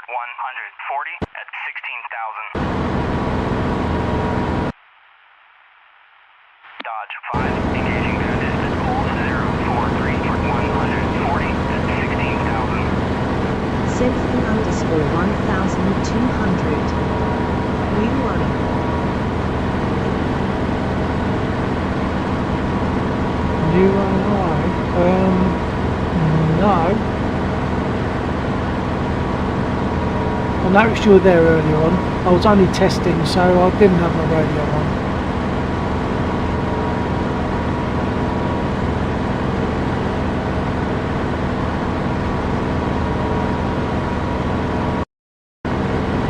140 at 16,000. Dodge 5, engaging ground distance, hold 043 for 140 at 16,000. Symphony _ 1,200. New worry. New AI? No. I noticed you were there earlier on. I was only testing, so I didn't have my radio on.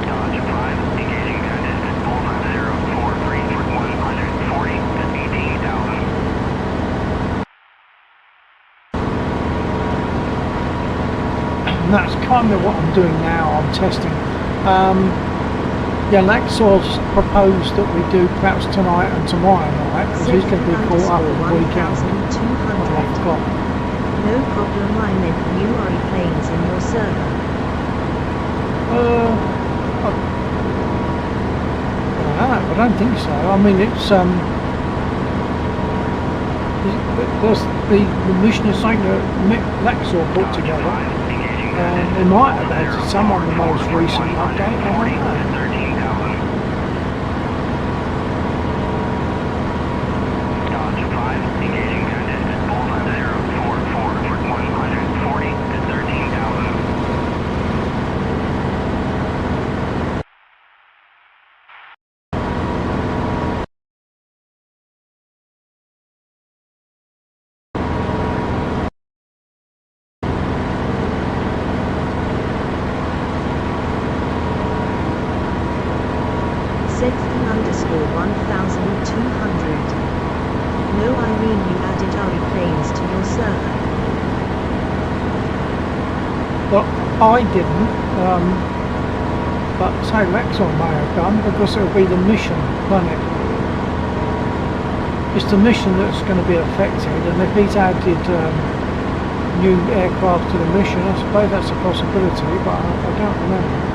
Dodge 5, engaging ground distance, hold 043 for 140 at 18,000. And that's kind of what I'm doing now. I'm testing. Yeah, Laxor's proposed that we do perhaps tonight and tomorrow night because he's going to be caught up at the weekend. Well, I forgot. No problem, I meant new worry planes in your server. I don't think so. I mean, it's the mission is something that Laxor put together. They might have added some on the most recent update. I don't know. Dodge 5, engaging ground distance, hold 044 for 140 at 13,000. Symphony _ 1,200. No, I mean you added RE planes to your server. Well, I didn't, but say Laxor may have done because it'll be the mission, won't it? It's the mission that's going to be affected, and if he's added new aircraft to the mission, I suppose that's a possibility, but I don't remember.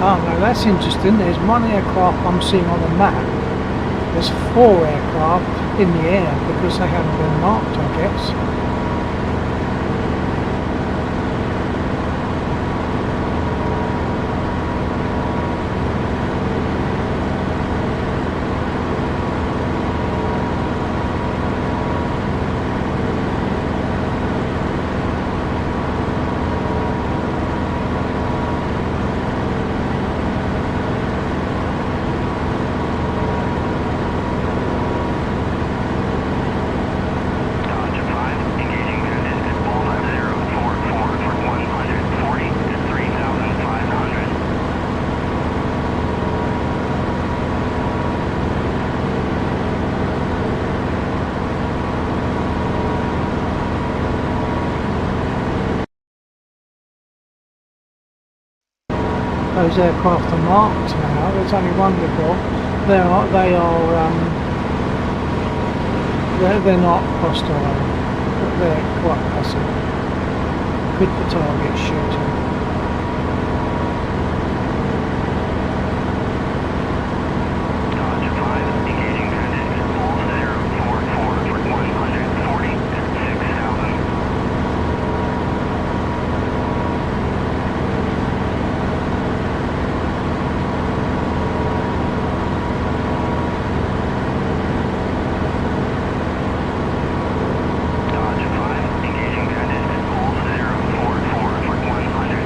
Oh no, that's interesting. There's one aircraft I'm seeing on the map. There's 4 aircraft in the air because they haven't been marked, I guess. Those aircraft are marked now. There's only one before. They're not hostile. They're quite possible. Good for target shooting. Dodge 5, engaging bandit, hold 044 for 140 at 6,000. Dodge 5, engaging bandit, hold 044 for 140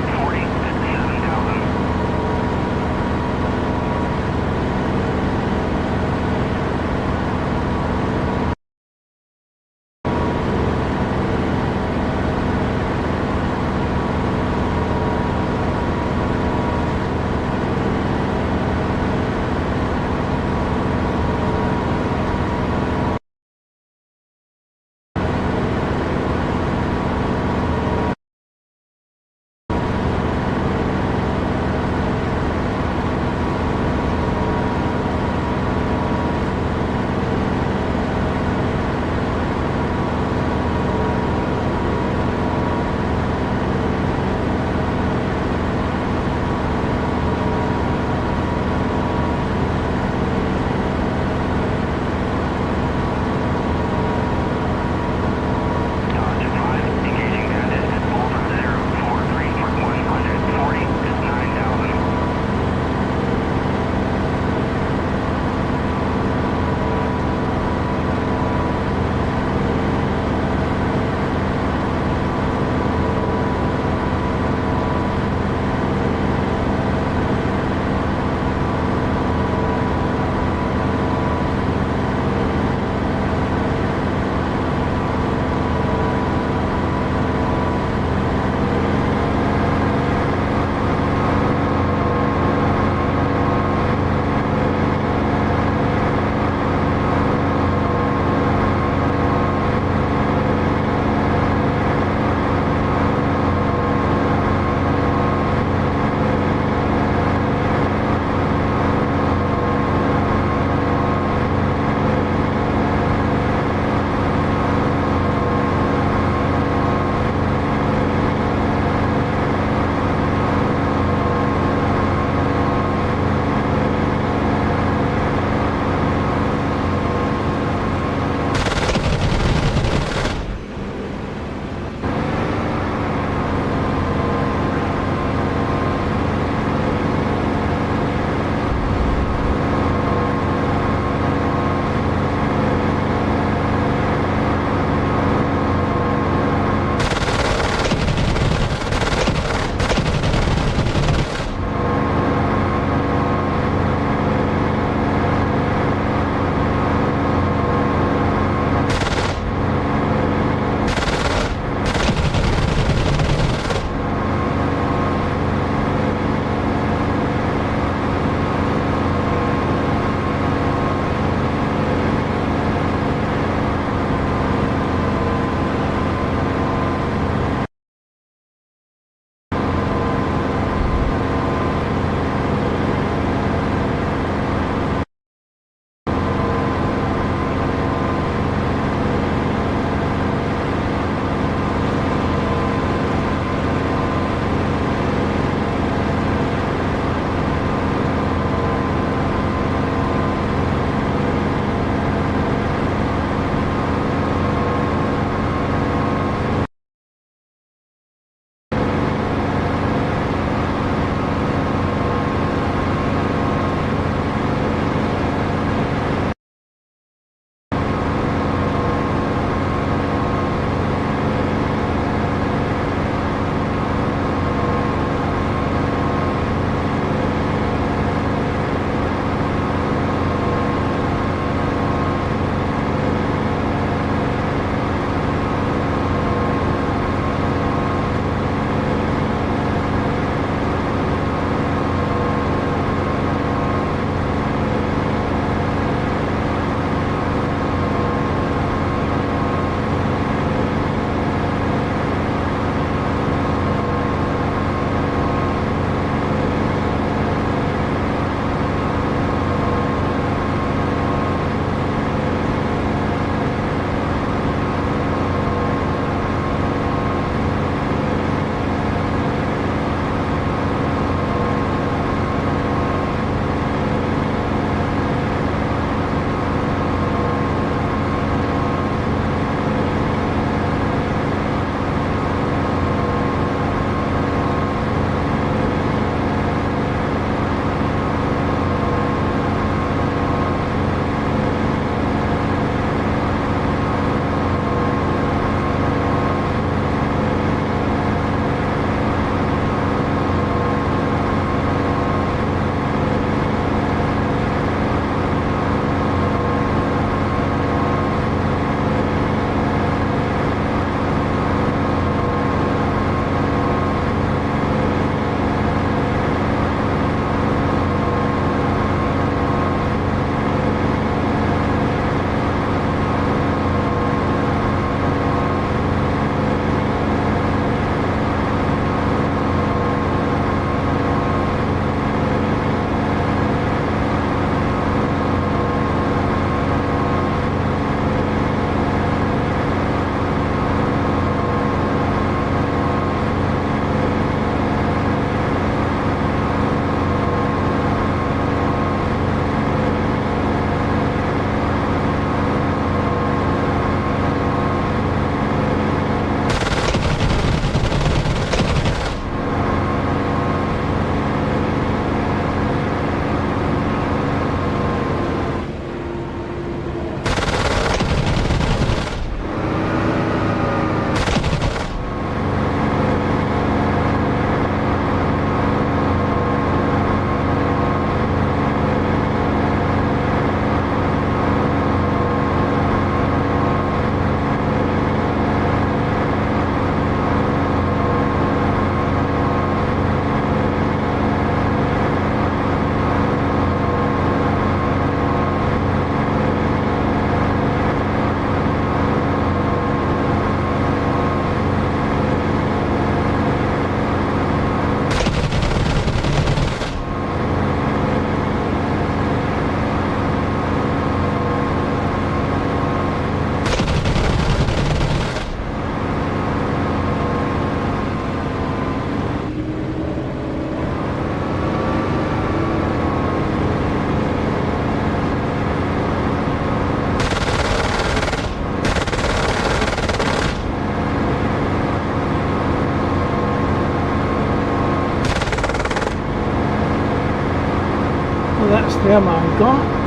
See how long we've got.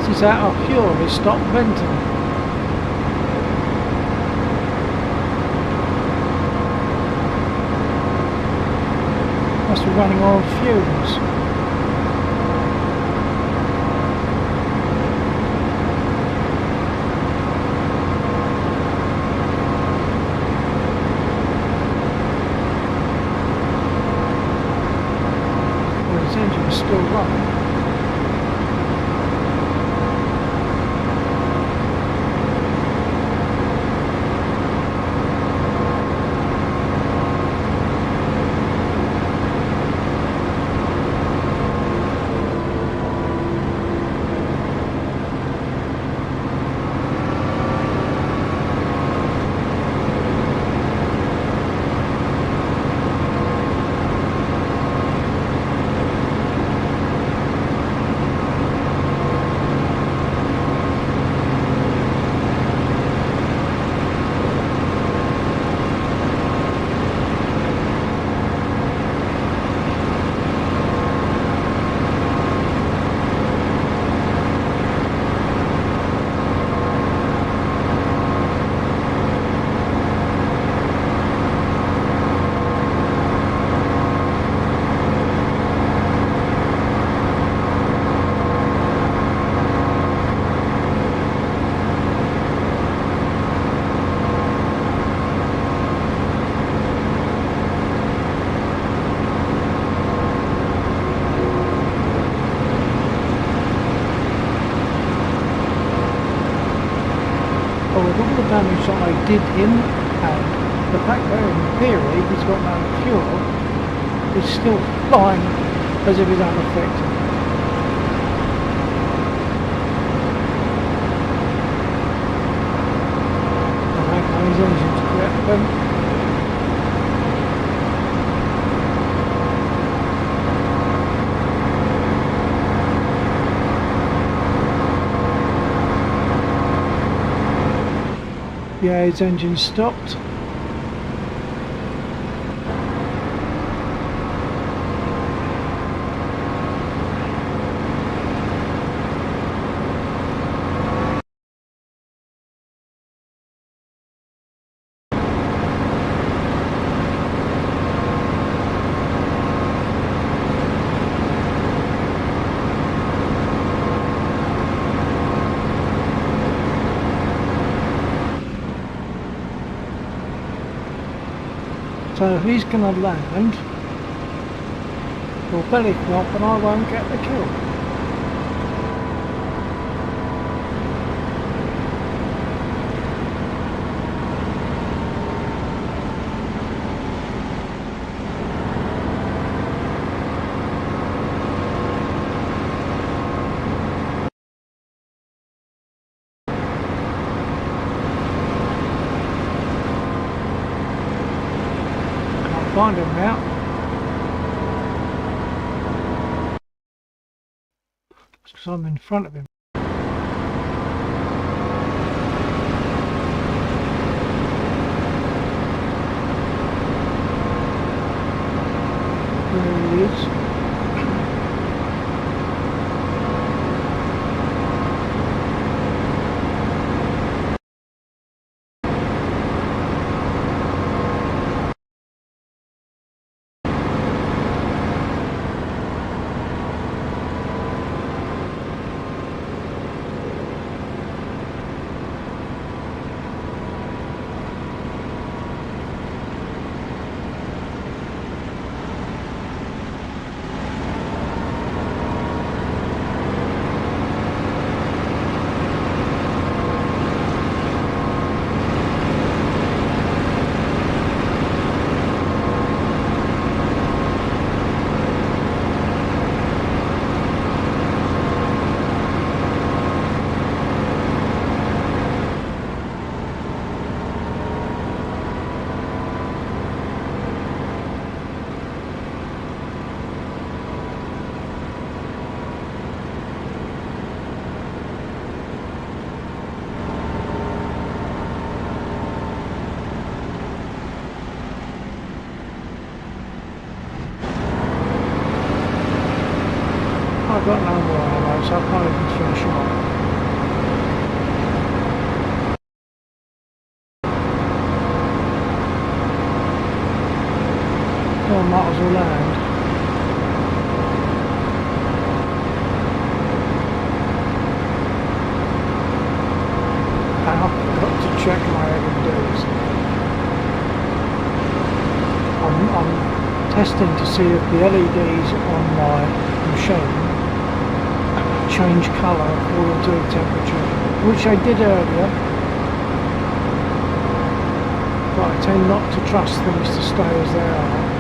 As it's out of fuel, it stopped venting. Must be running on fumes. Well, its engine is still running. With all the damage that I did him and the fact that in theory he's got no fuel, he's still flying as if he's unaffected. I think his engine's correct then. Yeah, his engine stopped. So he's going to land, or belly flop, and I won't get the kill. Find him now. Because I'm in front of him. There he is. I've got no more ammo, so I can't even finish him off. testing to see if the LEDs on my machine change colour according to the temperature, which I did earlier, but I tend not to trust things to stay as they are.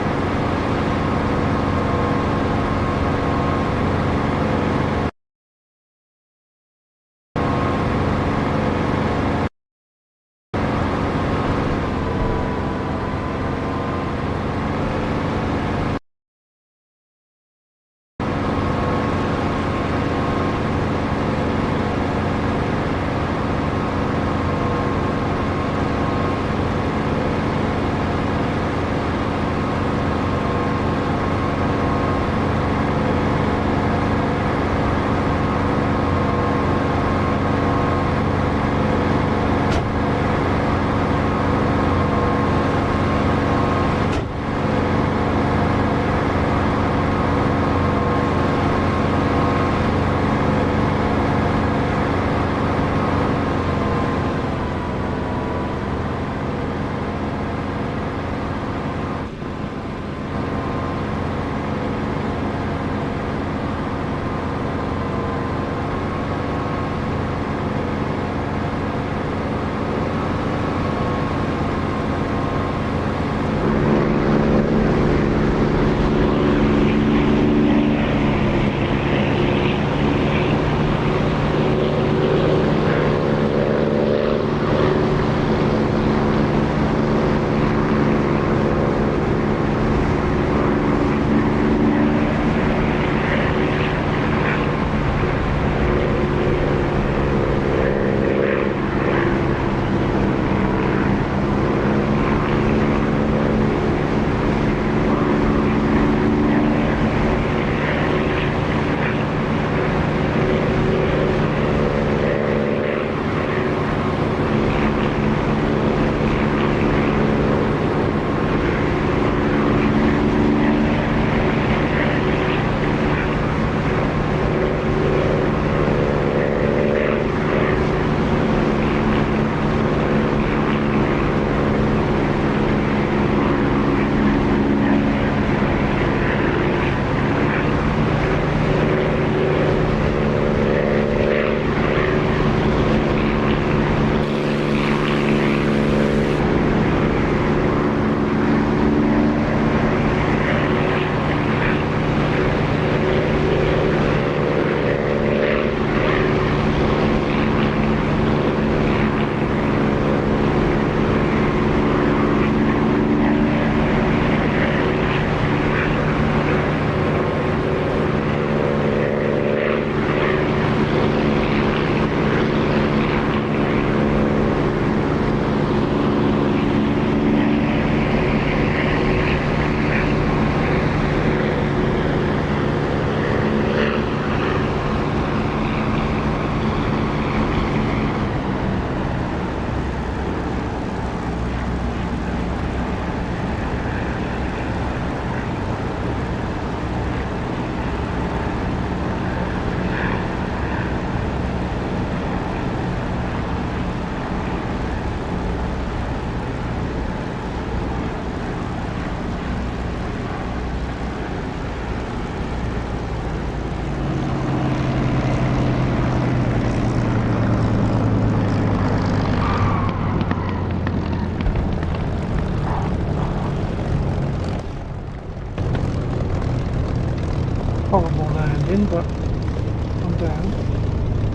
Horrible landing, but I'm down.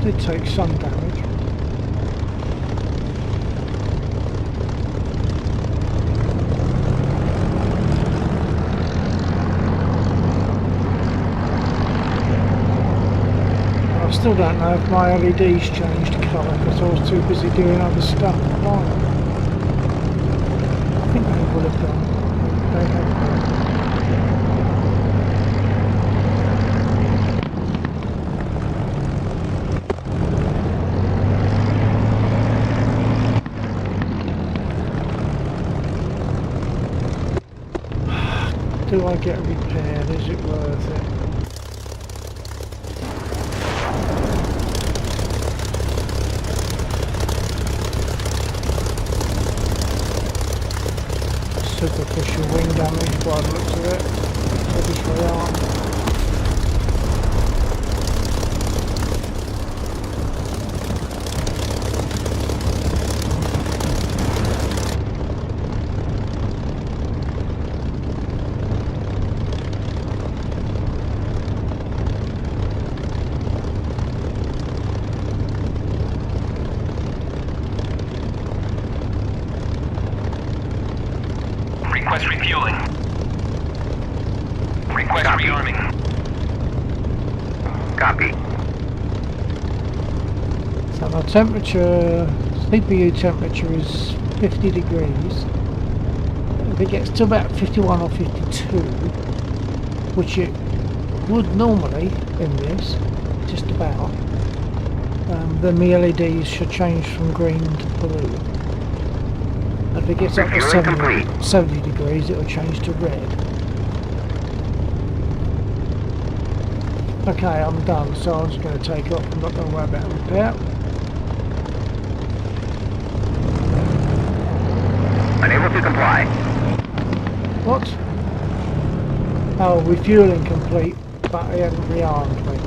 Did take some damage. I still don't know if my LEDs changed colour because I was too busy doing other stuff. I think they would have done. They have done. Do I get repaired? Is it worth it? Superficial wing damage by the looks of it. Copy. So my temperature, CPU temperature is 50 degrees. If it gets to about 51 or 52, which it would normally in this, just about, then the LEDs should change from green to blue. And if it gets up to 70 degrees, it will change to red. Okay, I'm done, so I'm just going to take off. I'm not going to worry about repair. Unable to comply. What? Oh, refueling complete, but he hasn't rearmed me.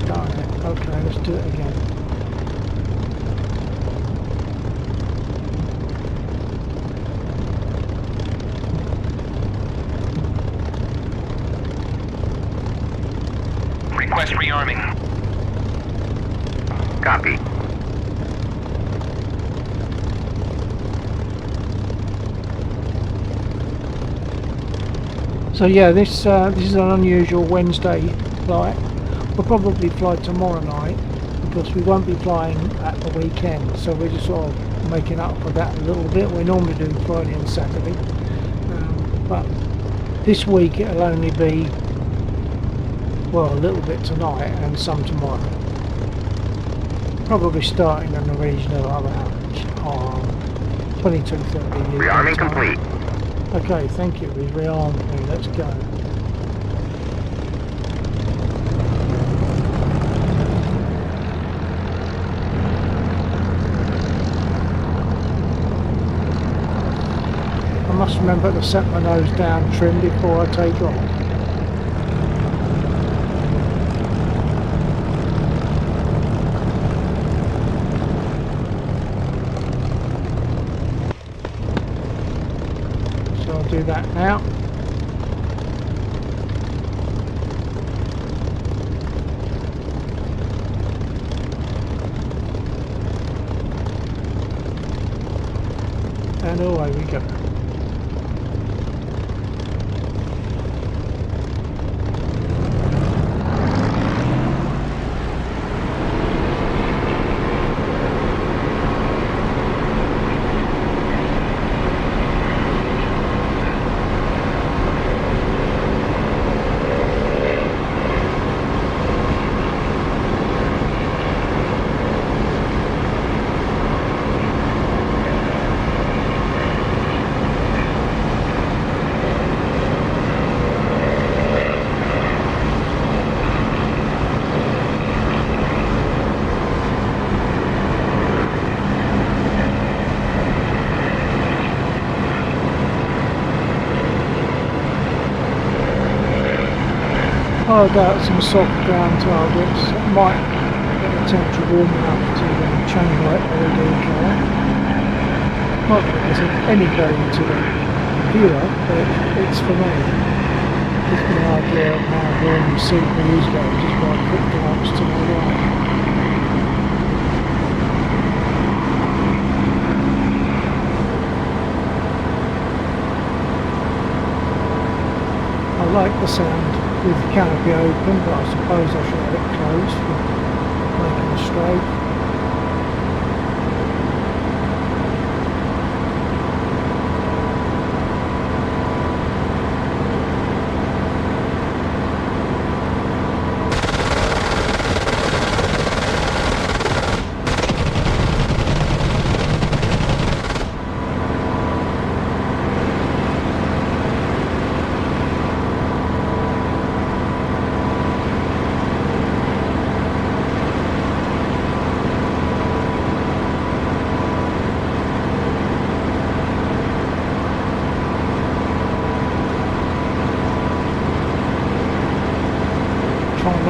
Darn it. Okay, let's do it again. Request rearming. Copy. So yeah, this is an unusual Wednesday flight. We'll probably fly tomorrow night because we won't be flying at the weekend. So we're just sort of making up for that a little bit. We normally do Friday and Saturday, but this week it'll only be, well, a little bit tonight and some tomorrow. Probably starting in the region of about 22:30. Rearming complete. Okay, thank you. We've rearmed me. Let's go. I must remember to set my nose down trim before I take off. Do that now. And away we go. I doubt some soft ground targets. It might get the temperature warm enough to change my LED car. Not that there's any value to the viewer, but it's for me. Gives me an idea of how warm the CPU's going just by a quick glance to my right. I like the sound with the canopy open, but I suppose I should have it closed for making a stroke.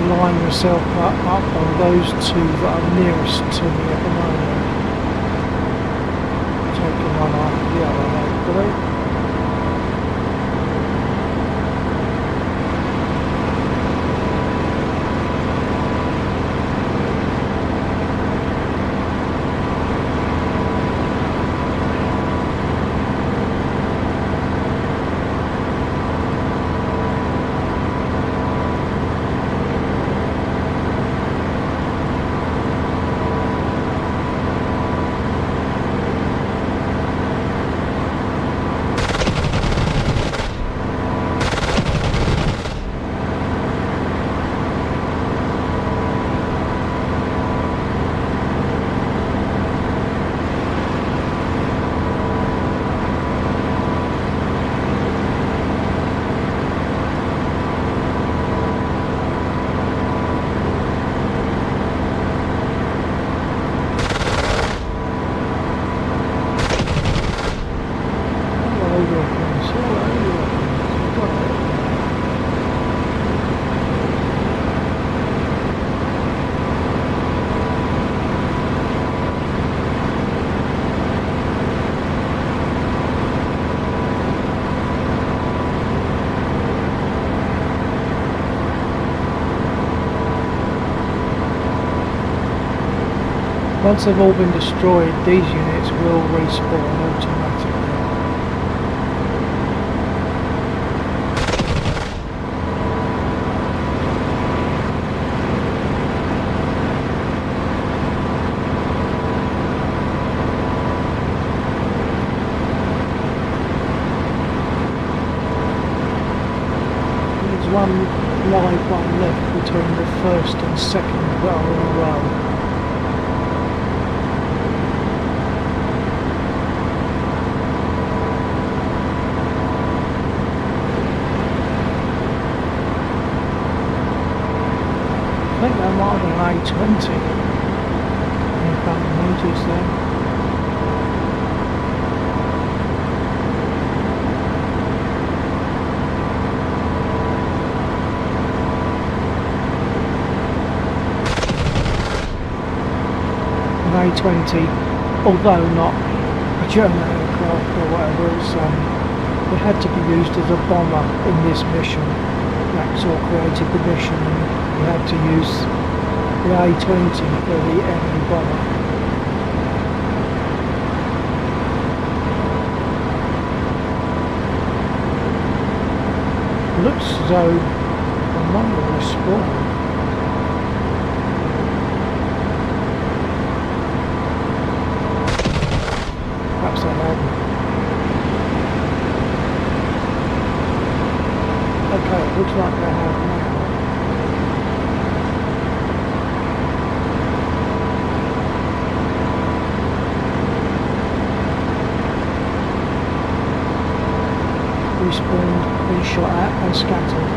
Line myself up on those two that are nearest to me at the moment. Taking one after the other, hopefully. Once they've all been destroyed, these units will respawn automatically. There's one live one left between the first and second well in a row. I think that might have been A20 in front of me just then. An A20, although not a German aircraft or whatever, it had to be used as a bomber in this mission. That sort of created the mission, and you had to use the A20 for the enemy bomber. Looks as though the number was spawned. Perhaps I hadn't. Okay, it looks like they have now. Respawned, been shot at and scattered.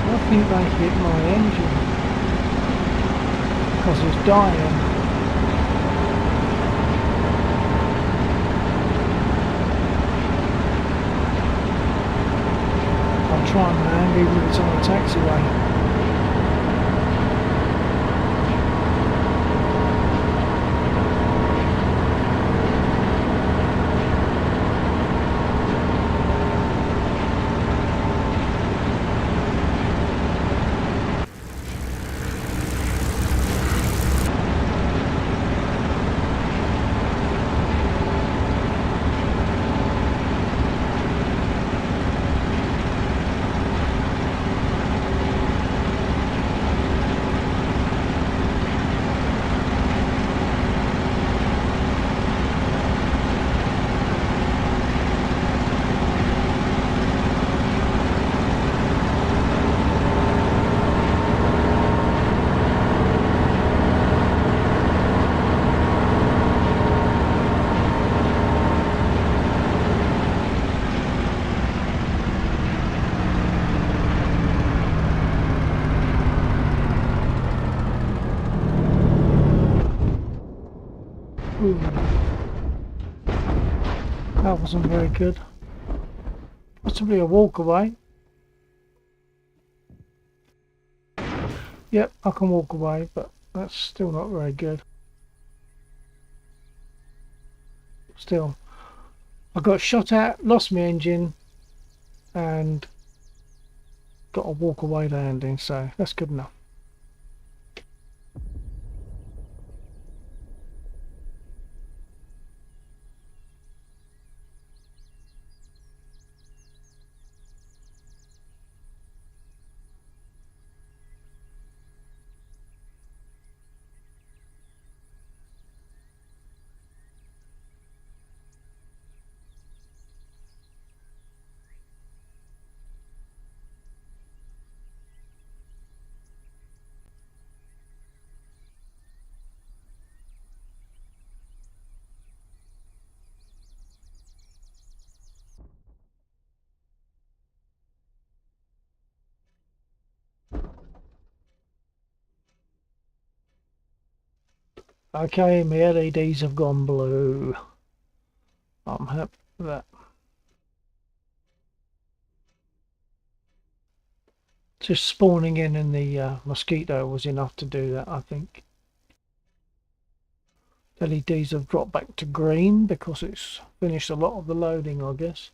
I think they hit my engine because it's dying. I'll try and land even if it's on the taxiway. wasn't very good. Possibly a walk away. Yep, I can walk away, but that's still not very good. Still, I got shot at, lost my engine, and got a walk away landing, so that's good enough. Okay, my LEDs have gone blue. I'm happy with that. Just spawning in the mosquito was enough to do that, I think. LEDs have dropped back to green because it's finished a lot of the loading, I guess.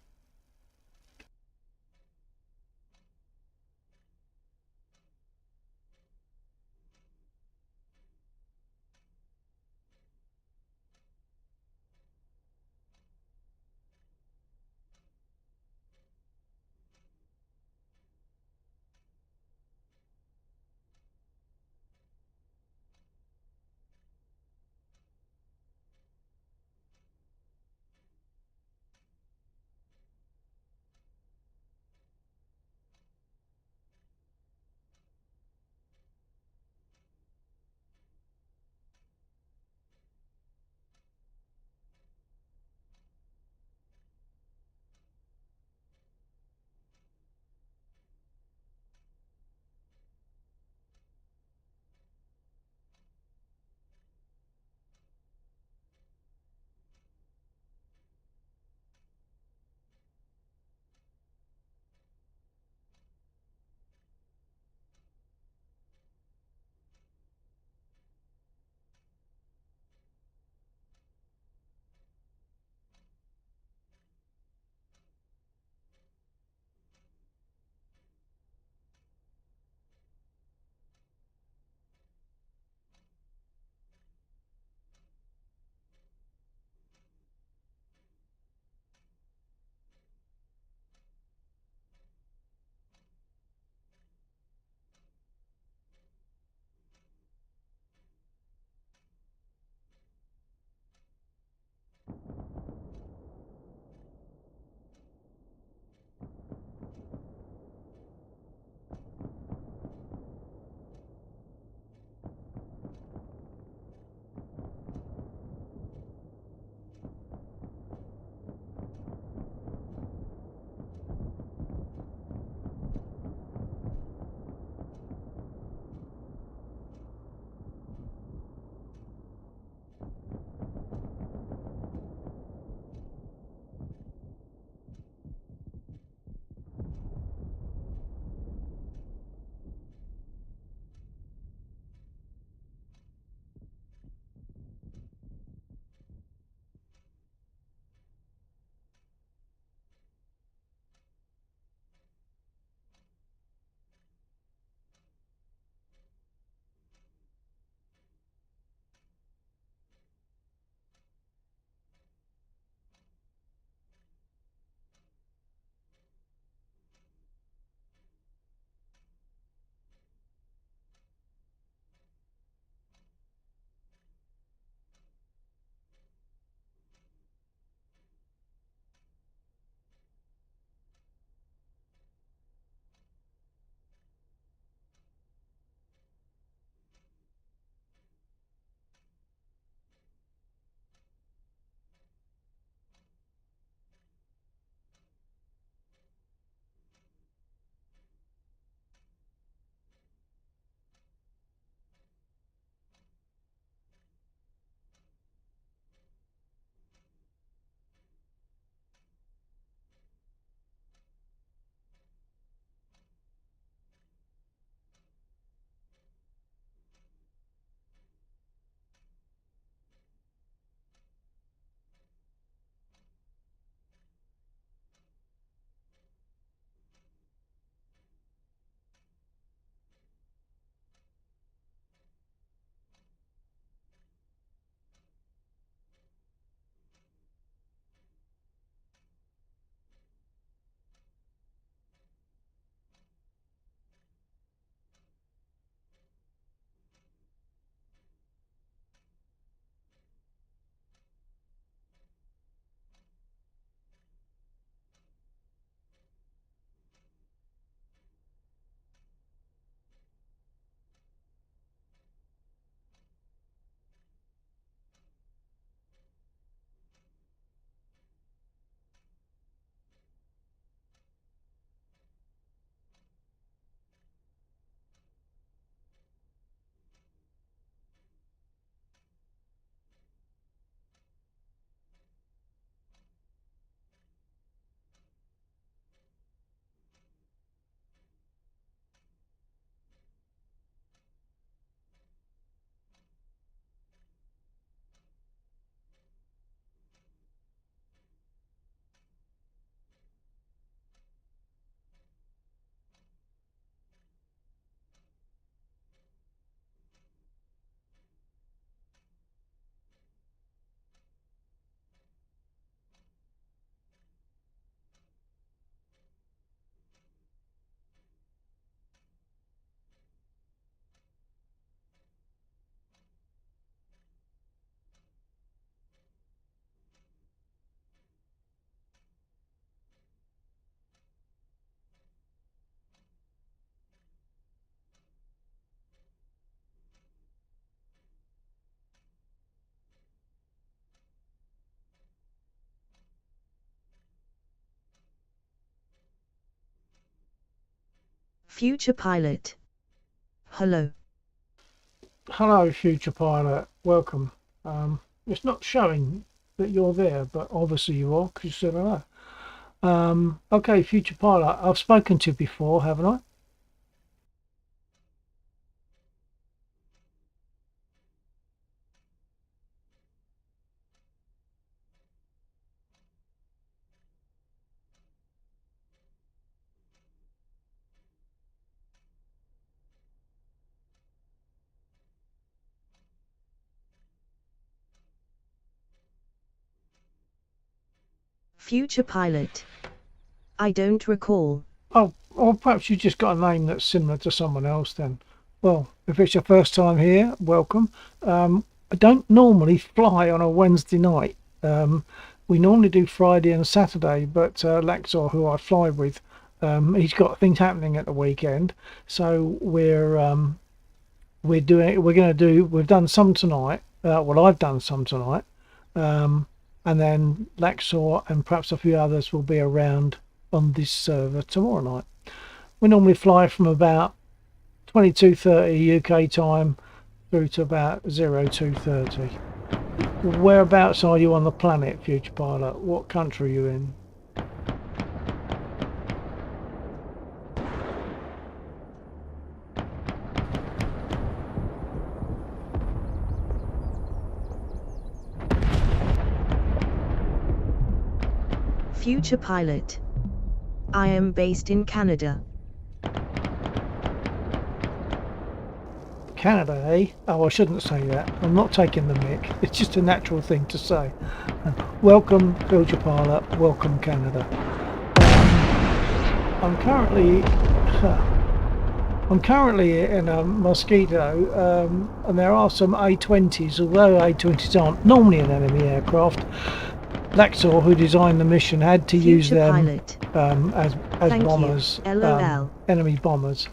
Future pilot. Hello. Hello, future pilot. Welcome. It's not showing that you're there, but obviously you are because you said hello. Okay, future pilot. I've spoken to you before, haven't I? Future pilot. I don't recall. Oh, or perhaps you just got a name that's similar to someone else then. Well, if it's your first time here, welcome. I don't normally fly on a Wednesday night. We normally do Friday and Saturday, but Laxor, who I fly with, he's got things happening at the weekend, so we've done some tonight. Well, I've done some tonight, and then Laxor and perhaps a few others will be around on this server tomorrow night. We normally fly from about 22:30 UK time through to about 02:30. Whereabouts are you on the planet, future pilot? What country are you in? Future pilot. I am based in Canada. Canada, eh? Oh, I shouldn't say that. I'm not taking the mick. It's just a natural thing to say. Welcome, future pilot. Welcome, Canada. I'm currently in a Mosquito, and there are some A20s. Although A20s aren't normally an enemy aircraft, Laxor, who designed the mission, had to use them as Thank bombers, you. LOL. enemy bombers.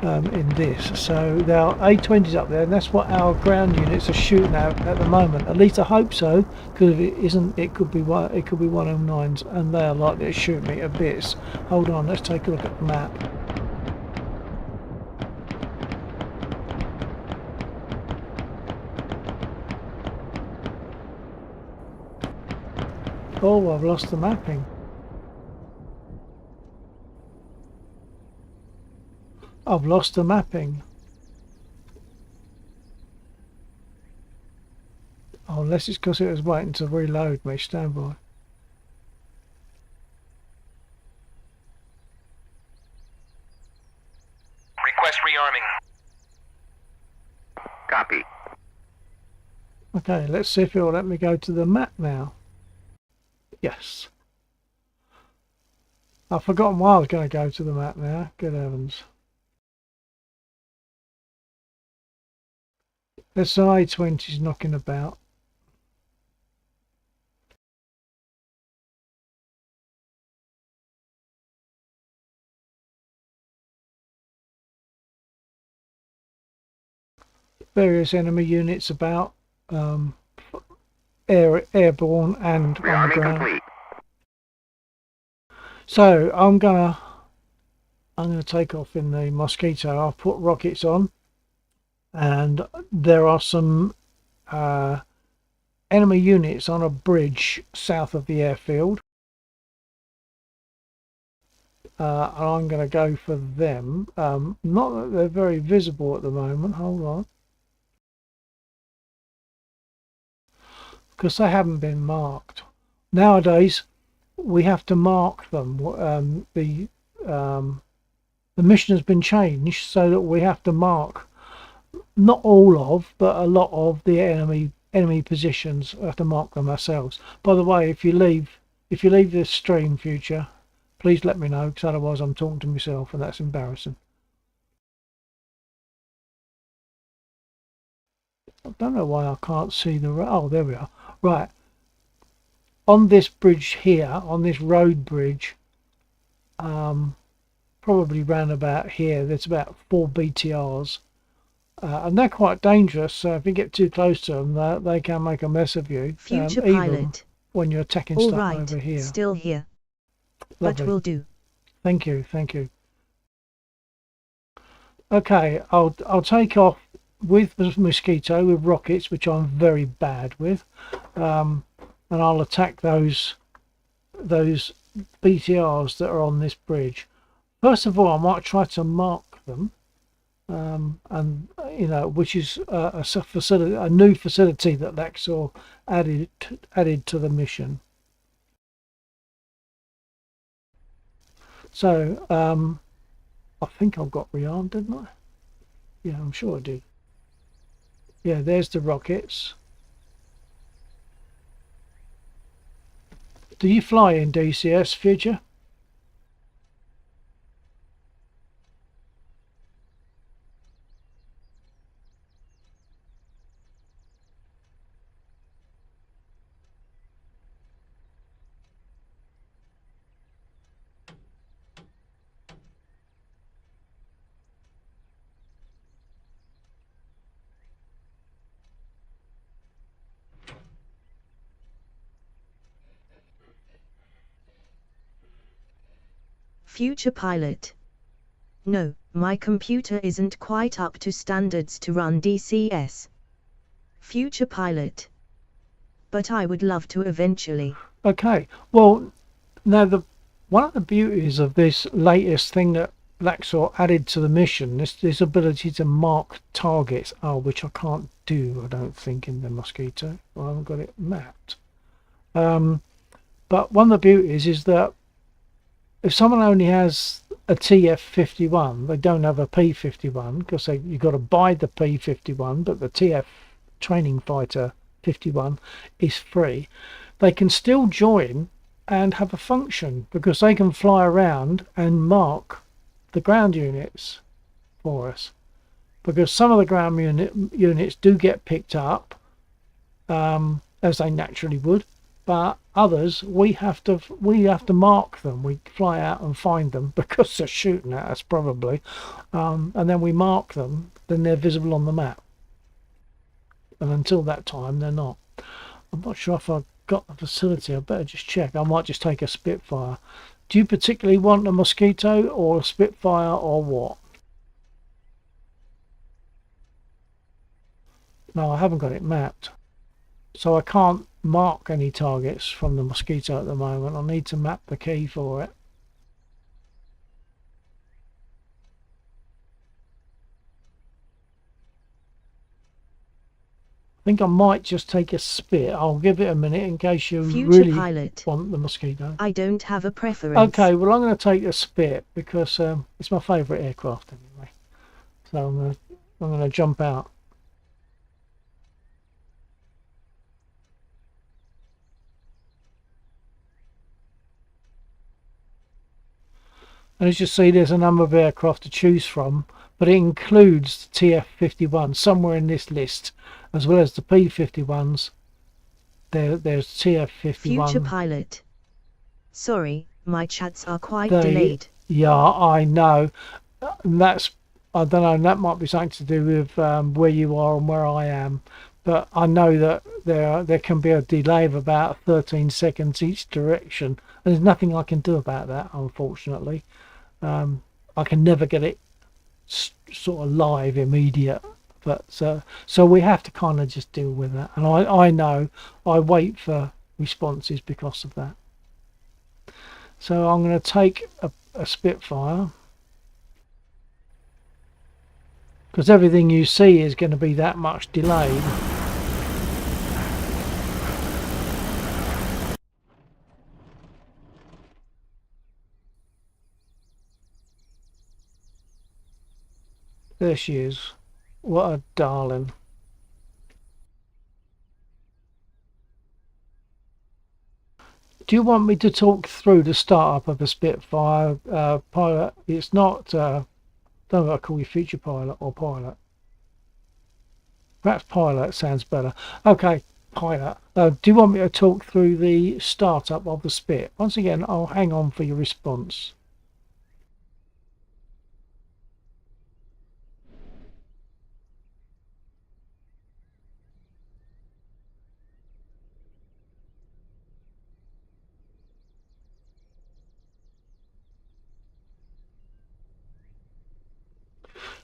In this, so there are A20s up there, and that's what our ground units are shooting at the moment. At least I hope so, because if it isn't, it could be 109s, and they are likely to shoot me to bits. Hold on, let's take a look at the map. Oh, I've lost the mapping. I've lost the mapping. Oh, unless it's because it was waiting to reload me. Stand by. Request rearming. Copy. Okay, let's see if it will let me go to the map now. Yes. I've forgotten why I was going to go to the map now. Good heavens. There's some A20s knocking about. Various enemy units about, airborne and on the Rearming ground. complete. So I'm gonna take off in the Mosquito. I've put rockets on, and there are some enemy units on a bridge south of the airfield. And I'm going to go for them. Not that they're very visible at the moment. Hold on. Because they haven't been marked. Nowadays, we have to mark them. The mission has been changed so that we have to mark not all of, but a lot of the enemy positions. We have to mark them ourselves. By the way, if you leave this stream, future, please let me know, because otherwise I'm talking to myself, and that's embarrassing. I don't know why I can't see the... Oh, there we are. Right. On this bridge here, on this road bridge, probably round about here, there's about 4 BTRs. And they're quite dangerous, so if you get too close to them, they can make a mess of you. Future even pilot. when you're attacking All stuff right, over here. still here. Lovely. But will do. Thank you, thank you. Okay, I'll take off with the Mosquito with rockets, which I'm very bad with, and I'll attack those BTRs that are on this bridge. First of all, I might try to mark them, and you know, which is a facility, a new facility that Laxor added to the mission. So I think I've got rearmed, didn't I? Yeah, I'm sure I did. Yeah, there's the rockets. Do you fly in DCS, Future? Future pilot. No, my computer isn't quite up to standards to run DCS. Future pilot. But I would love to eventually. Okay, well, now one of the beauties of this latest thing that Laxor added to the mission, this ability to mark targets, which I can't do, I don't think, in the Mosquito. I haven't got it mapped. But one of the beauties is that if someone only has a TF51, they don't have a P51 because you've got to buy the P51, but the TF Training Fighter 51 is free. They can still join and have a function because they can fly around and mark the ground units for us. Because some of the ground units do get picked up, as they naturally would, but others we have to mark them. We fly out and find them because they're shooting at us probably, and then we mark them. Then they're visible on the map, and until that time they're not. I'm not sure if I've got the facility. I better just check. I might just take a Spitfire. Do you particularly want a Mosquito or a Spitfire or what? No, I haven't got it mapped, so I can't mark any targets from the Mosquito at the moment. I need to map the key for it. I think I might just take a Spit. I'll give it a minute in case you Future really pilot. want the Mosquito. I don't have a preference. Okay, well I'm going to take a Spit because it's my favourite aircraft anyway. So I'm going to jump out. And as you see, there's a number of aircraft to choose from, but it includes the TF-51 somewhere in this list, as well as the P-51s. There's TF-51. Future pilot. Sorry, my chats are quite delayed. Yeah, I know. That's, I don't know, that might be something to do with where you are and where I am. But I know that there can be a delay of about 13 seconds each direction. And there's nothing I can do about that, unfortunately. I can never get it sort of live immediate, but so we have to kind of just deal with that. And I know I wait for responses because of that. So I'm going to take a Spitfire because everything you see is going to be that much delayed. There she is. What a darling. Do you want me to talk through the startup of a Spitfire pilot? It's not, don't know if I call you feature pilot or pilot. Perhaps pilot sounds better. Okay, pilot. Do you want me to talk through the startup of the Spit? Once again, I'll hang on for your response.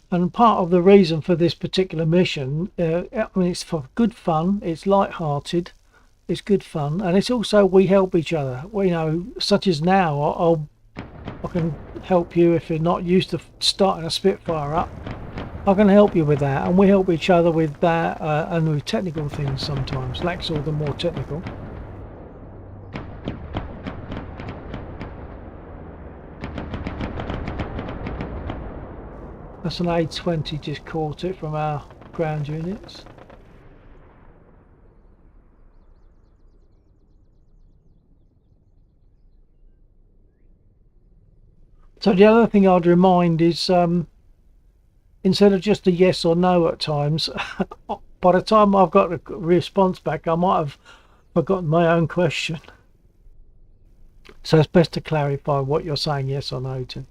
And part of the reason for this particular mission, I mean, it's for good fun, it's light-hearted, it's good fun, and it's also we help each other. We, you know, such as now, I can help you if you're not used to starting a Spitfire up. I can help you with that, and we help each other with that, and with technical things sometimes. Lacks all the more technical. That's an A-20 just caught it from our ground units. So the other thing I'd remind is instead of just a yes or no at times, by the time I've got a response back, I might have forgotten my own question. So it's best to clarify what you're saying yes or no to.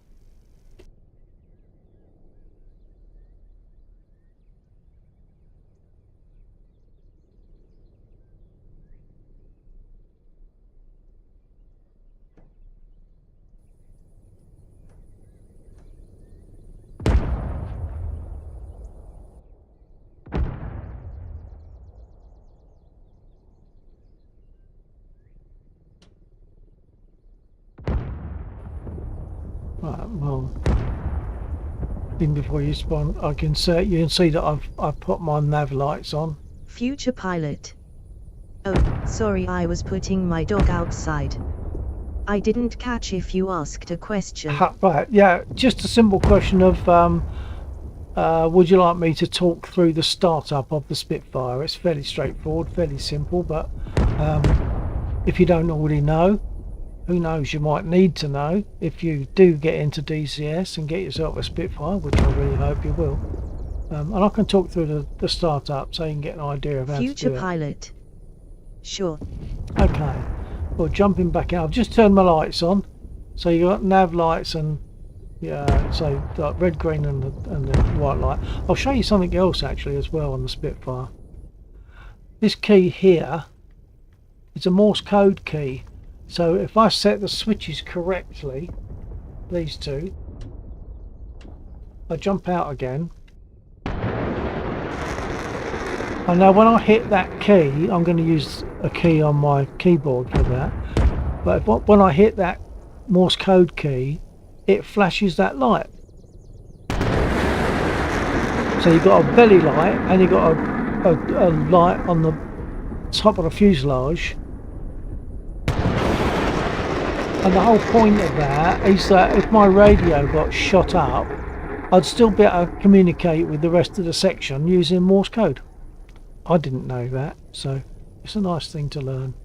Right, well, even before you spawn, you can see that I've put my nav lights on. Future pilot. Oh, sorry, I was putting my dog outside. I didn't catch if you asked a question. Right, yeah, just a simple question of would you like me to talk through the startup of the Spitfire? It's fairly straightforward, fairly simple, but if you don't already know, who knows, you might need to know if you do get into DCS and get yourself a Spitfire, which I really hope you will. And I can talk through the startup so you can get an idea of how Future to do pilot. Sure. it. Okay, well, jumping back out, I've just turned my lights on, so you got nav lights and so like red, green and the white light. I'll show you something else actually as well on the Spitfire. This key here is a Morse code key. So if I set the switches correctly, these two, I jump out again. And now when I hit that key, I'm going to use a key on my keyboard for that. But when I hit that Morse code key, it flashes that light. So you've got a belly light and you've got a light on the top of the fuselage. And the whole point of that is that if my radio got shot up, I'd still be able to communicate with the rest of the section using Morse code. I didn't know that, so it's a nice thing to learn.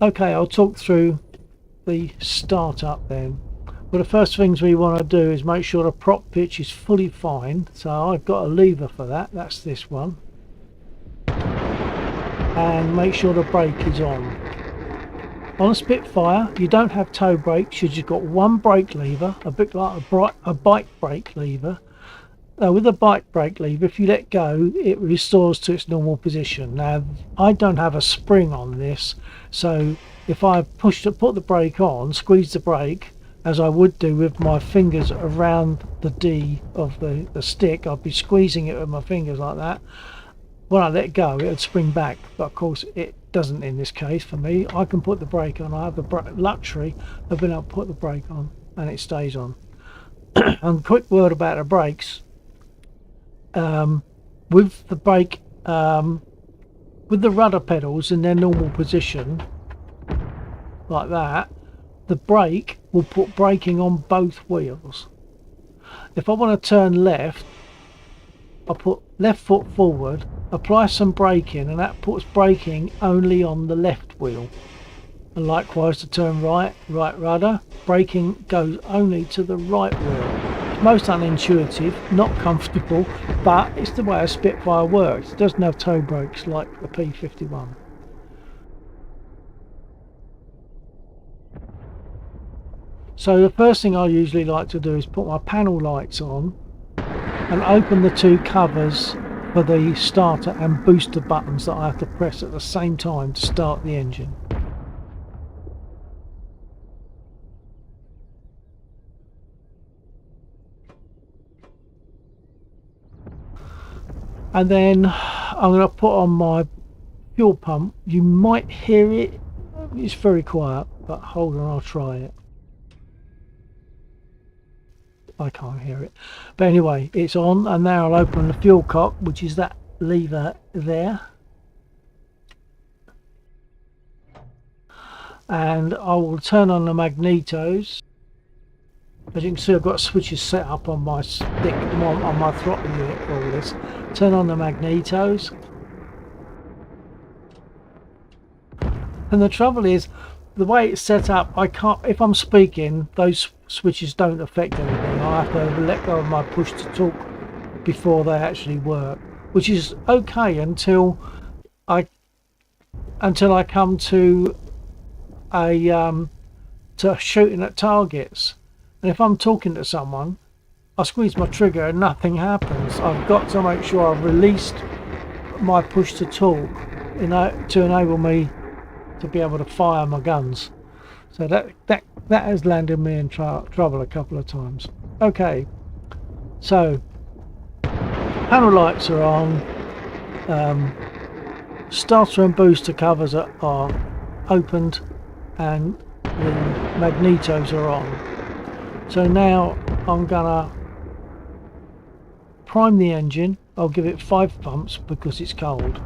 Okay, I'll talk through the startup then. Well, the first things we want to do is make sure the prop pitch is fully fine. So I've got a lever for that, that's this one. And make sure the brake is on. On a Spitfire, you don't have toe brakes, you've just got one brake lever, a bit like a bike brake lever. Now with a bike brake lever, if you let go, it restores to its normal position. Now, I don't have a spring on this, so if I put the brake on, squeeze the brake, as I would do with my fingers around the D of the stick, I'd be squeezing it with my fingers like that. When I let go, it would spring back, but of course it doesn't in this case for me. I can put the brake on. I have the luxury of being able to put the brake on and it stays on. And a quick word about the brakes. With the brake, with the rudder pedals in their normal position, like that, the brake will put braking on both wheels. If I want to turn left, I put left foot forward, apply some braking, and that puts braking only on the left wheel. And likewise to turn right rudder, braking goes only to the right wheel. It's most unintuitive, not comfortable, but it's the way a Spitfire works. It doesn't have toe brakes like the P-51. So the first thing I usually like to do is put my panel lights on and open the two covers for the starter and booster buttons that I have to press at the same time to start the engine. And then I'm going to put on my fuel pump. You might hear it. It's very quiet, but hold on, I'll try it. I can't hear it. But anyway, it's on, and now I'll open the fuel cock, which is that lever there. And I will turn on the magnetos. As you can see, I've got switches set up on my stick, on my throttle unit for all this. Turn on the magnetos. And the trouble is, the way it's set up, I can't, if I'm speaking, those switches don't affect anything. I have to let go of my push to talk before they actually work, which is okay until I come to to shooting at targets. And if I'm talking to someone, I squeeze my trigger and nothing happens. I've got to make sure I've released my push to talk, to enable me to be able to fire my guns. So that has landed me in trouble a couple of times. Okay, so panel lights are on, starter and booster covers are opened, and the magnetos are on. So now I'm gonna prime the engine. I'll give it 5 pumps because it's cold.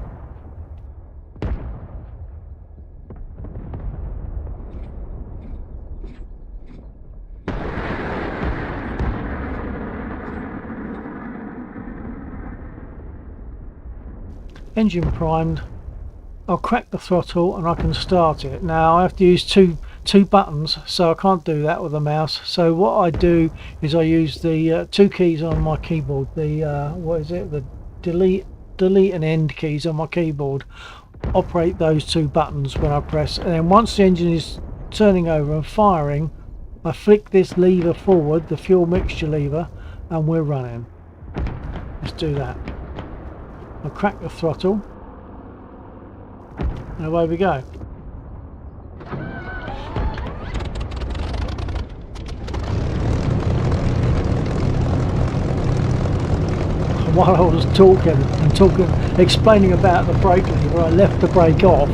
Engine primed. I'll crack the throttle and I can start it. Now I have to use two buttons, so I can't do that with the mouse. So what I do is I use the 2 keys on my keyboard, the what is it, the delete and end keys on my keyboard. Operate those 2 buttons when I press, and then once the engine is turning over and firing, I flick this lever forward, the fuel mixture lever, and we're running. Let's do that. I'll crack the throttle and away we go. While I was explaining about the brake lever, I left the brake off.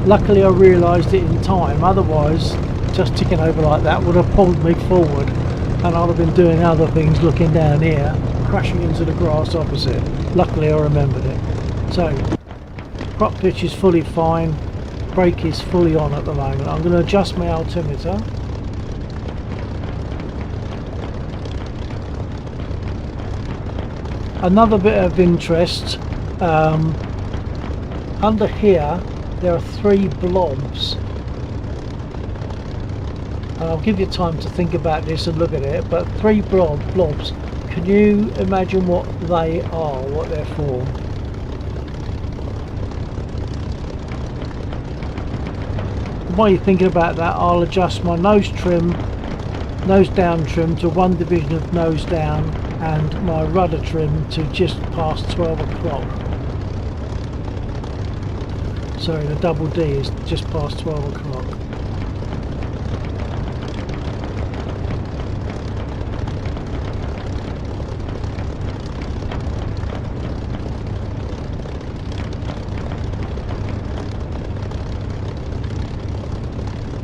Luckily I realised it in time, otherwise just ticking over like that would have pulled me forward and I'd have been doing other things, looking down here, crashing into the grass opposite. Luckily I remembered it. So prop pitch is fully fine, brake is fully on at the moment. I'm going to adjust my altimeter. Another bit of interest, under here there are 3 blobs. I'll give you time to think about this and look at it, but 3 blobs. Can you imagine what they are, what they're for? While you're thinking about that, I'll adjust my nose down trim to 1 division of nose down, and my rudder trim to just past 12 o'clock. Sorry, the double D is just past 12 o'clock.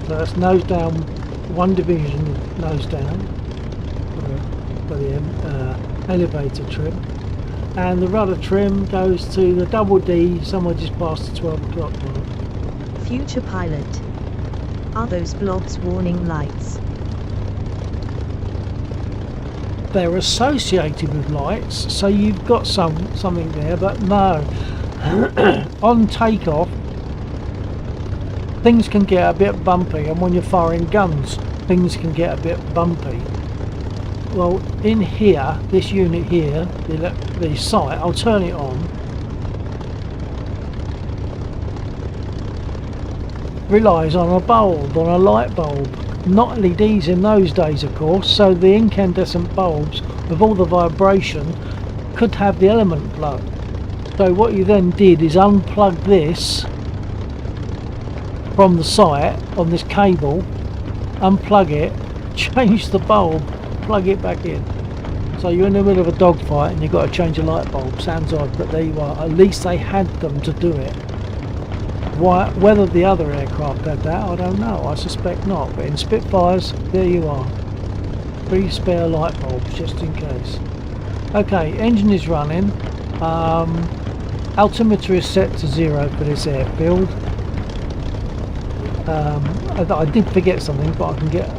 So that's nose down, 1 division nose down for the elevator trim, and the rudder trim goes to the double D somewhere just past the 12 o'clock mark. Future pilot. Are those blobs warning lights? They're associated with lights, so you've got something there, but no. On takeoff things can get a bit bumpy, and when you're firing guns things can get a bit bumpy. Well, in here, this unit here, the sight, I'll turn it on. Relies on a bulb, on a light bulb. Not LEDs in those days, of course, so the incandescent bulbs, with all the vibration, could have the element plug. So what you then did is unplug this from the sight on this cable, unplug it, change the bulb, plug it back in. So you're in the middle of a dogfight and you've got to change a light bulb. Sounds odd, but there you are. At least they had them to do it. Why, whether the other aircraft had that, I don't know. I suspect not. But in Spitfires, there you are. 3 spare light bulbs, just in case. Okay, engine is running. Altimeter is set to 0 for this airfield. I did forget something, but I can get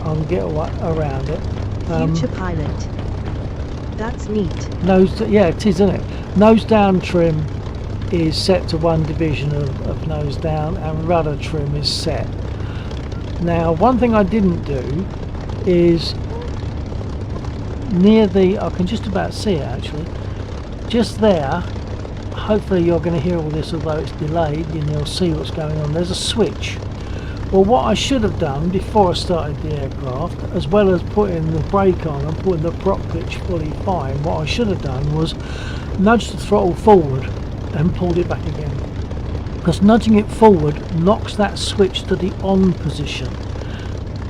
around it. Future pilot. That's neat. Yeah, it is, isn't it? Nose down trim is set to 1 division of nose down, and rudder trim is set. Now, one thing I didn't do is near the, I can just about see it actually, just there, hopefully you're going to hear all this although it's delayed and you'll see what's going on. There's a switch. Well, what I should have done before I started the aircraft, as well as putting the brake on and putting the prop pitch fully fine, what I should have done was nudge the throttle forward and pulled it back again, because nudging it forward knocks that switch to the on position.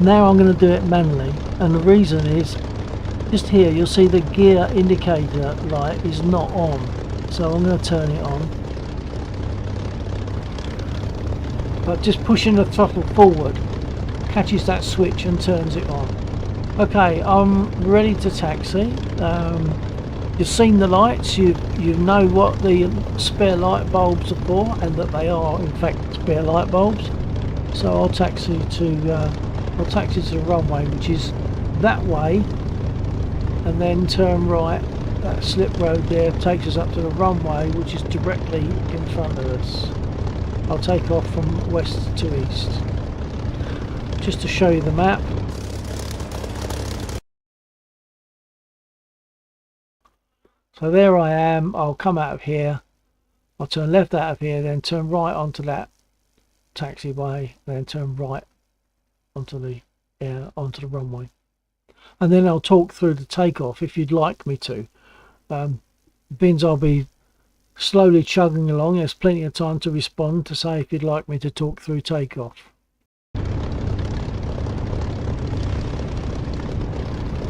Now I'm going to do it manually, and the reason is just here you'll see the gear indicator light is not on, so I'm going to turn it on. But just pushing the throttle forward catches that switch and turns it on. Okay, I'm ready to taxi. You've seen the lights, you know what the spare light bulbs are for, and that they are in fact spare light bulbs. So I'll taxi to the runway, which is that way, and then turn right. That slip road there takes us up to the runway, which is directly in front of us. I'll take off from west to east. Just to show you the map. So there I am. I'll come out of here. I'll turn left out of here, then turn right onto that taxiway, then turn right onto the runway. And then I'll talk through the takeoff if you'd like me to. Bins, I'll be slowly chugging along. There's plenty of time to respond to say if you'd like me to talk through takeoff.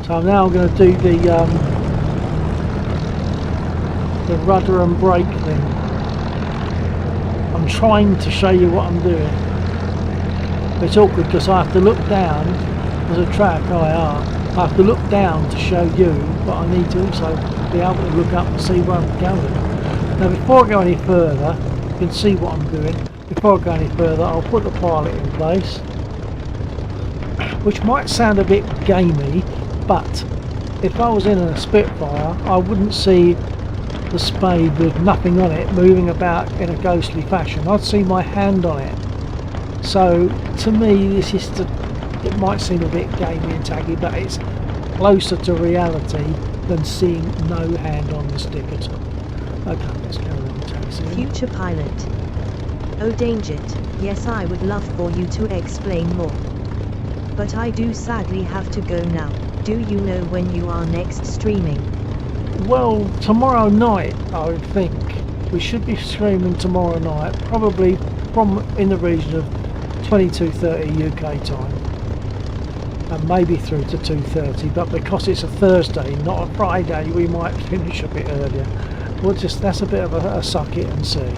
So now I'm going to do the rudder and brake thing. I'm trying to show you what I'm doing. It's awkward because I have to look down. There's a track IR. I have to look down to show you, but I need to also be able to look up and see where I'm going. Now before I go any further, you can see what I'm doing. Before I go any further, I'll put the pilot in place, which might sound a bit gamey, but if I was in a Spitfire, I wouldn't see the spade with nothing on it moving about in a ghostly fashion. I'd see my hand on it. So to me, this is it might seem a bit gamey and taggy, but it's closer to reality than seeing no hand on the stick at all. Okay, let's carry on taxiing. Future pilot. Oh danger. Yes, I would love for you to explain more. But I do sadly have to go now. Do you know when you are next streaming? Well, tomorrow night, I would think. We should be streaming tomorrow night, probably from in the region of 22:30 UK time. And maybe through to 2:30, but because it's a Thursday, not a Friday, we might finish a bit earlier. That's a bit of a suck it and see.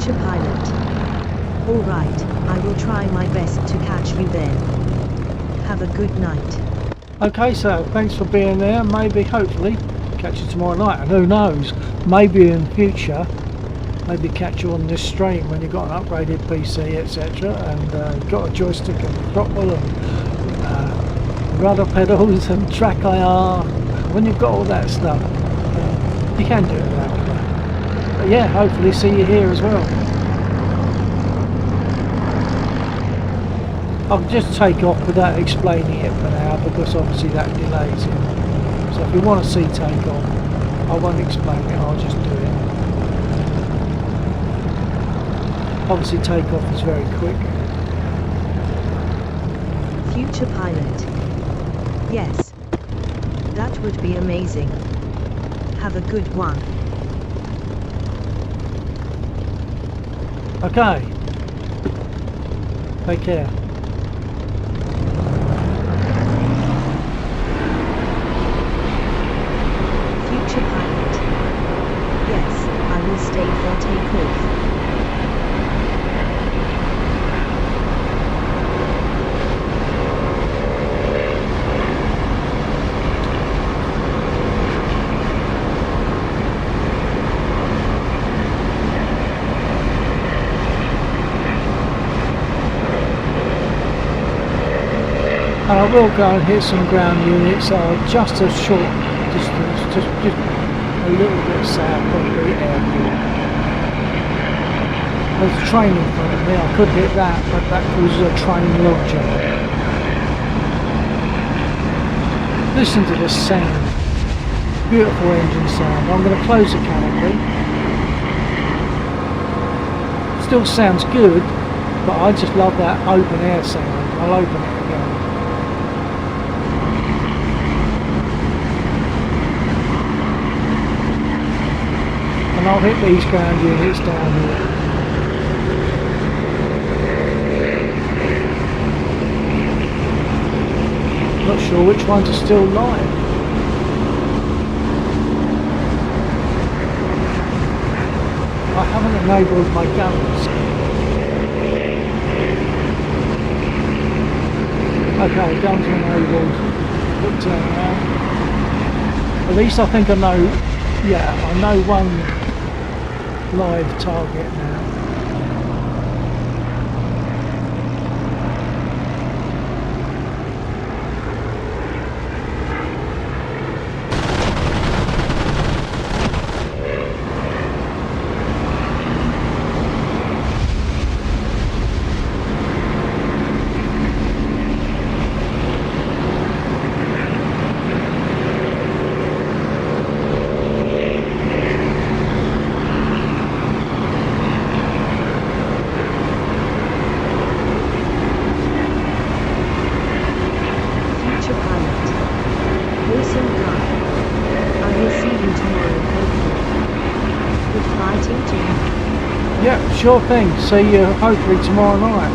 Pilot. Alright, I will try my best to catch you then. Have a good night. Okay, so thanks for being there. Maybe, hopefully, catch you tomorrow night. And who knows, maybe in future maybe catch you on this stream when you've got an upgraded PC, etc., and you've got a joystick and throttle and rudder pedals and track IR. When you've got all that stuff, you can do it that way. But yeah, hopefully see you here as well. I'll just take off without explaining it for now, because obviously that delays it. So if you want to see take off, I won't explain it, I'll just do it. Obviously takeoff is very quick. Future pilot. Yes. That would be amazing. Have a good one. Okay. Take care. Future pilot. Yes, I will stay for takeoff. And I will go and hit some ground units just a short distance, just a little bit south of the airport. There's a train in front of me, I could hit that, but that causes a train logjam. Listen to this sound. Beautiful engine sound. I'm going to close the canopy. Still sounds good, but I just love that open air sound. I'll open it again. And I'll hit these ground units down here. Not sure which ones are still live. I haven't enabled my guns. Okay, guns are enabled. Quick turn around. At least I think I know, yeah, I know one live target now. Sure thing. See you hopefully tomorrow night.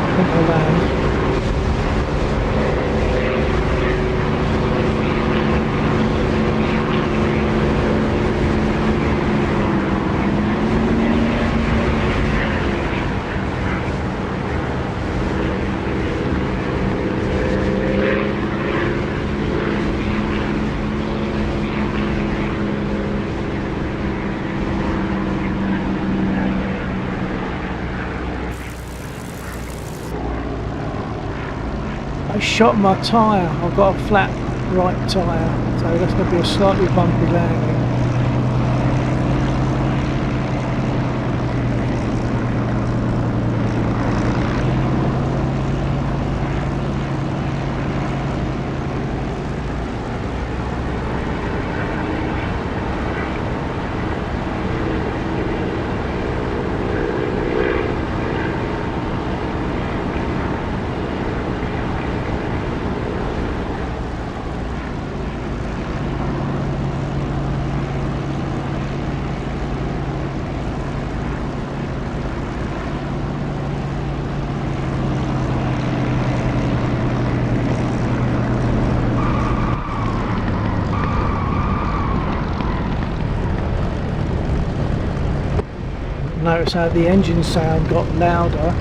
I think I'll land. I shot my tyre. I've got a flat right tyre, so that's going to be a slightly bumpy landing. notice how the engine sound got louder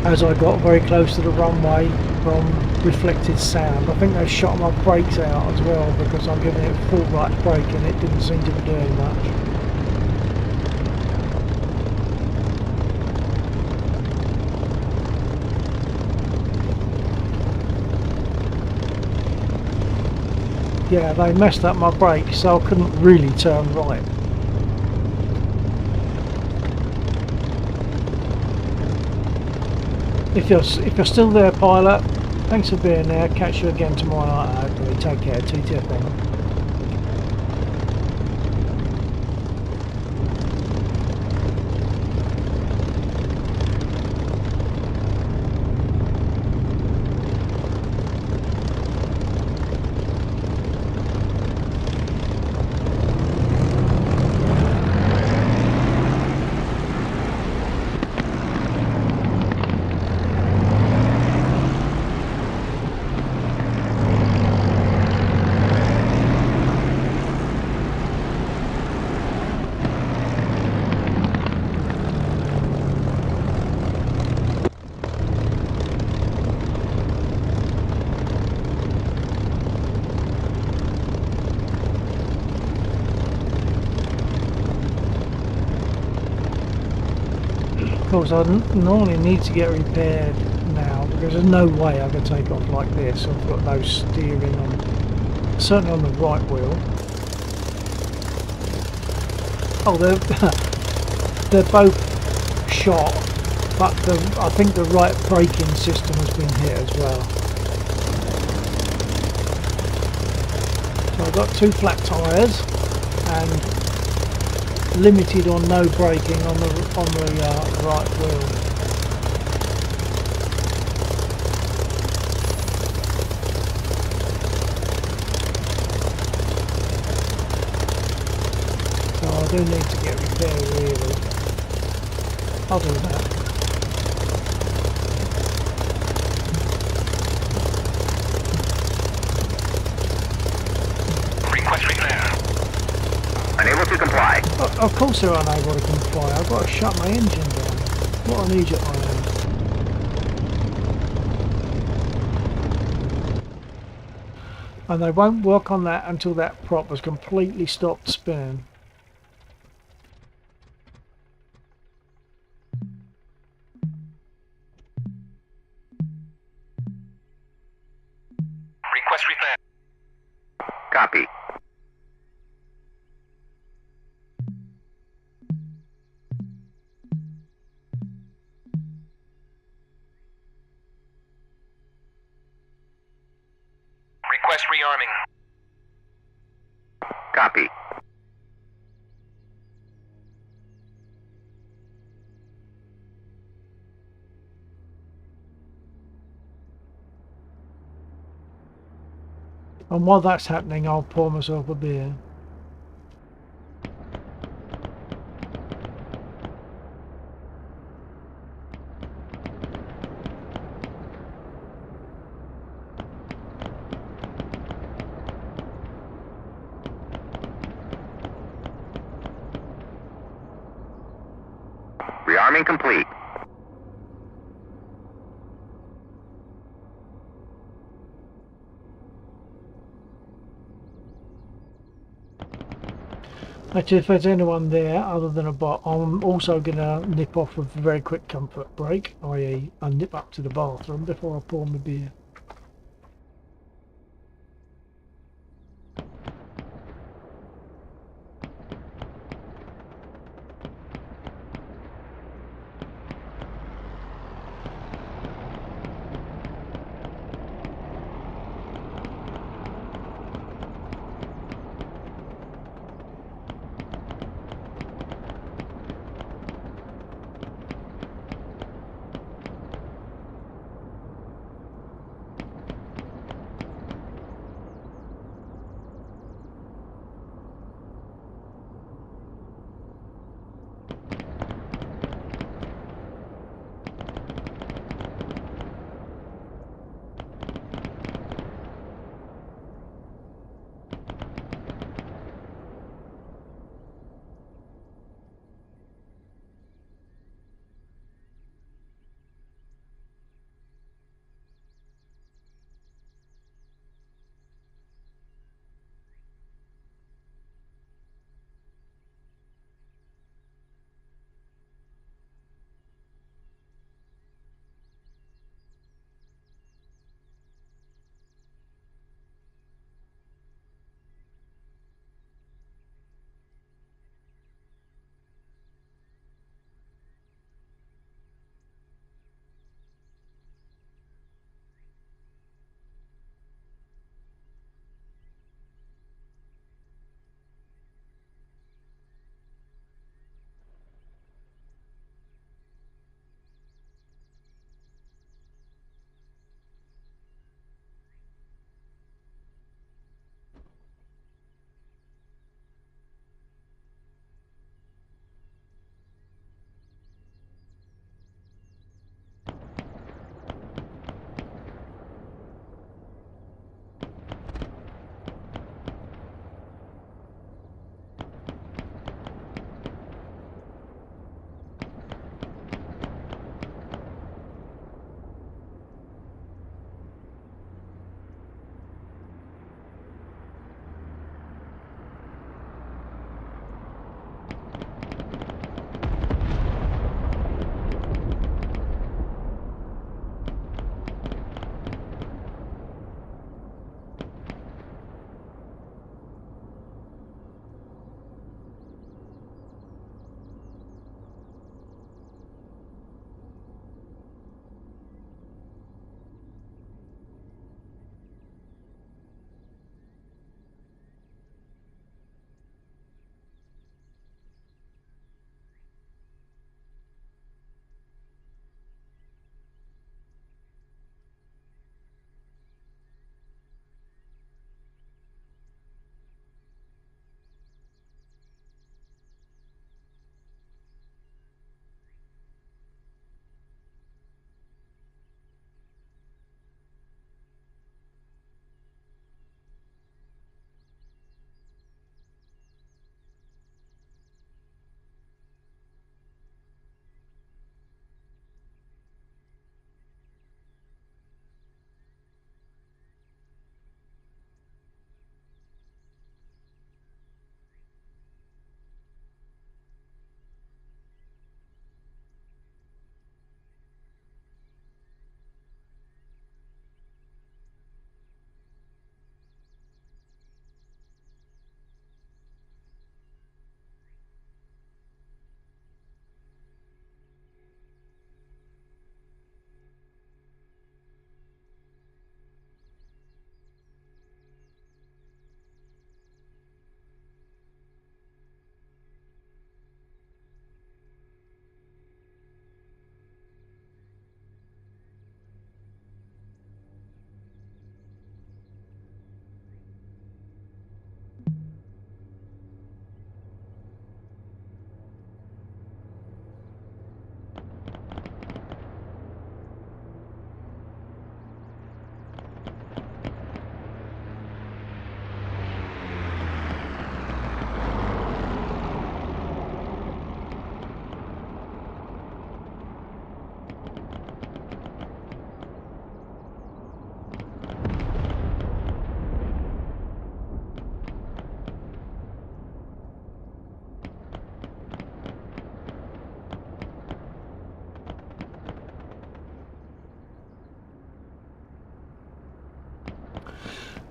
as I got very close to the runway from reflected sound. I think they shot my brakes out as well because I'm giving it full right brake and it didn't seem to be doing much. Yeah, they messed up my brakes so I couldn't really turn right. If you're still there, pilot, thanks for being there. Catch you again tomorrow night, hopefully. Take care. TTFN. Of course, I normally need to get repaired now because there's no way I can take off like this. I've got no steering on, certainly on the right wheel. Oh, they're both shot, but I think the right braking system has been hit as well. So I've got 2 flat tyres and limited or no braking on the right wheel. So I do need to get repaired really. I'll do that. Request repair. Unable to comply. Of course they're unable to comply. I've got to shut my engine down. What an idiot I am. And they won't work on that until that prop has completely stopped spinning. Request repair. Copy. Request rearming. Copy. And while that's happening, I'll pour myself a beer. Rearming complete. Actually, if there's anyone there other than a bot, I'm also going to nip off with a very quick comfort break, i.e. I nip up to the bathroom before I pour my beer.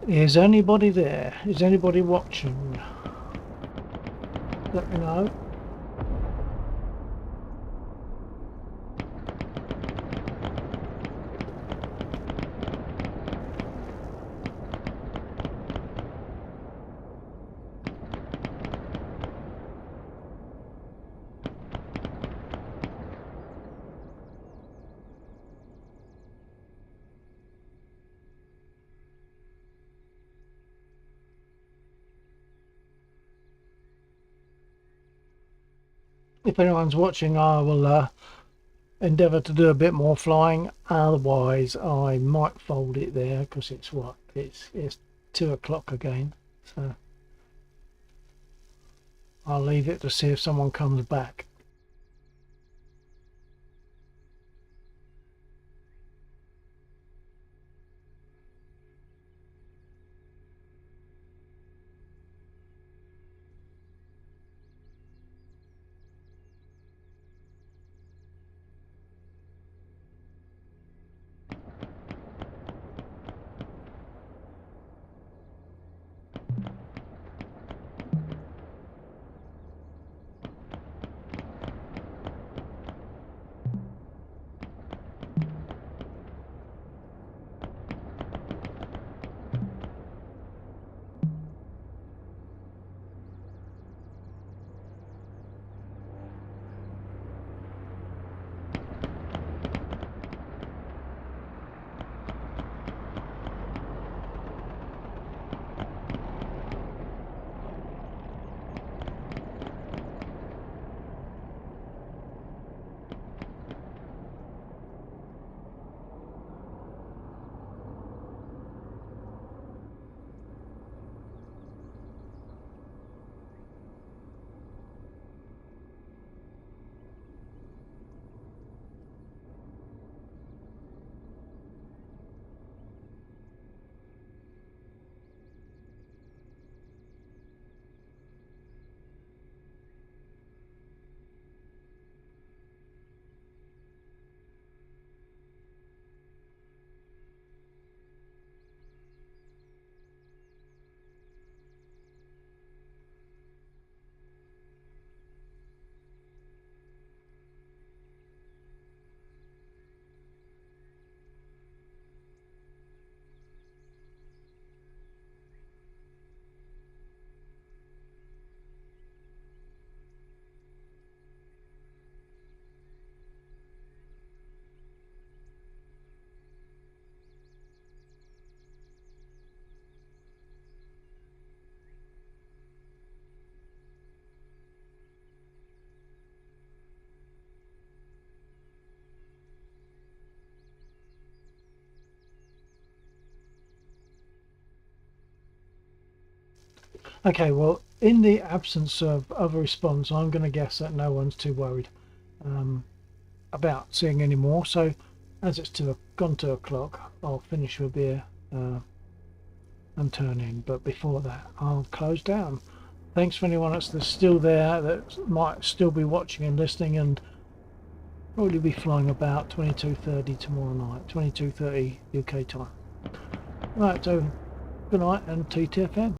Is anybody there? Is anybody watching? Let me know. If anyone's watching, I will endeavour to do a bit more flying. Otherwise, I might fold it there because it's what? It's 2 o'clock again. So I'll leave it to see if someone comes back. Okay, well, in the absence of a response, I'm going to guess that no one's too worried about seeing any more. So, as it's gone 2 o'clock, I'll finish with a beer and turn in. But before that, I'll close down. Thanks for anyone that's still there, that might still be watching and listening, and probably be flying about 22:30 tomorrow night, 22:30 UK time. Right, so good night and TTFN.